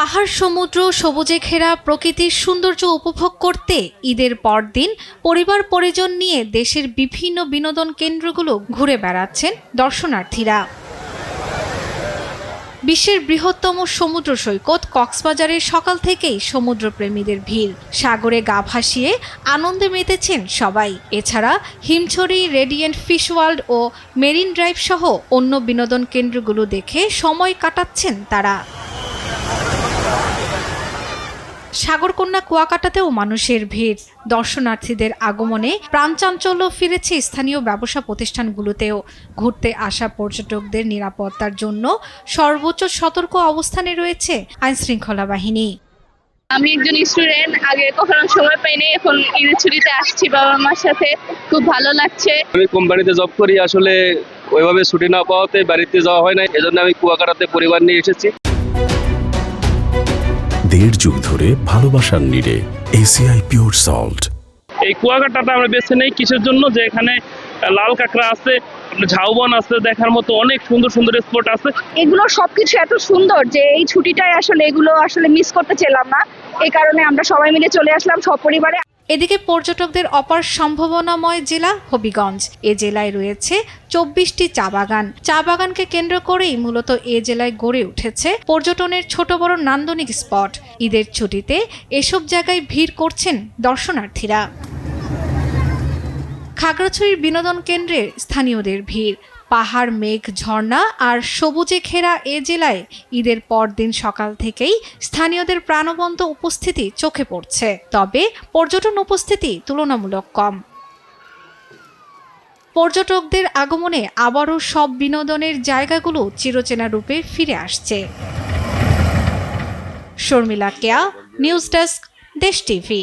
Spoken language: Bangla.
পাহাড় সমুদ্র সবুজে ঘেরা প্রকৃতির সৌন্দর্য উপভোগ করতে ঈদের পরদিন পরিবার পরিজন নিয়ে দেশের বিভিন্ন বিনোদন কেন্দ্রগুলো ঘুরে বেড়াচ্ছেন দর্শনার্থীরা। বিশ্বের বৃহত্তম সমুদ্র সৈকত কক্সবাজারের সকাল থেকেই সমুদ্রপ্রেমীদের ভিড়। সাগরে গা ভাসিয়ে আনন্দে মেতেছেন সবাই। এছাড়া হিমছড়ি, রেডিয়েন্ট ফিশ ওয়ার্ল্ড ও মেরিন ড্রাইভ সহ অন্য বিনোদন কেন্দ্রগুলো দেখে সময় কাটাচ্ছেন তারা। সাগরকন্যা কুয়াকাটাতেও মানুষের ভিড়। দর্শনার্থীদের আগমনে প্রাণচাঞ্চল্য ফিরেছে স্থানীয় ব্যবসা প্রতিষ্ঠানগুলোতেও। ঘুরতে আসা পর্যটকদের নিরাপত্তার জন্য সর্বোচ্চ সতর্ক অবস্থানে রয়েছে আইনশৃঙ্খলা বাহিনী। আমি একজন স্টুডেন্ট, আগে কখনো সময় পাইনি, এখন ঈদের ছুটিতে আসছি বাবা মার সাথে, খুব ভালো লাগছে। আমি কোম্পানিতে জব করি, আসলে ওইভাবে ছুটি না পাওয়াতে বাড়িতে যাওয়া হয় না, এজন্য আমি কুয়াকাটাতে পরিবার নিয়ে এসেছি। 1.5 যুগ ধরে ভালোবাসার নিড়ে এসিআই পিওর সল্ট। এই কুয়াকাটাটা আমরা বেছে নেই কিসের জন্য, যে এখানে লাল কাঁকড়া আছে, ঝাউবন আছে, দেখার মতো অনেক সুন্দর সুন্দর স্পট আছে। এগুলো সবকিছু এত সুন্দর যে এই ছুটিটায় এগুলো মিস করতে চাইলাম না। এই কারণে আমরা সবাই মিলে চলে আসলাম সপরিবারে। এদিকে পর্যটকদের অপার সম্ভাবনাময় জেলা হবিগঞ্জ। এ জেলায় রয়েছে 24টি চা বাগান। চা বাগানকে কেন্দ্র করেই মূলত এ জেলায় গড়ে উঠেছে পর্যটনের ছোট বড় নান্দনিক স্পট। ঈদের ছুটিতে এসব জায়গায় ভিড় করছেন দর্শনার্থীরা। খাগড়াছড়ির বিনোদন কেন্দ্রে স্থানীয়দের ভিড়। পাহাড়, মেঘ, ঝর্ণা আর সবুজে ঘেরা এ জেলায় ঈদের পরদিন সকাল থেকেই স্থানীয়দের প্রাণবন্ত উপস্থিতি চোখে পড়ছে। তবে পর্যটন উপস্থিতি তুলনামূলক কম। পর্যটকদের আগমনে আবারও সব বিনোদনের জায়গাগুলো চিরচেনা রূপে ফিরে আসছে। শর্মিলা কেয়া, নিউজ ডেস্ক, দেশ টিভি।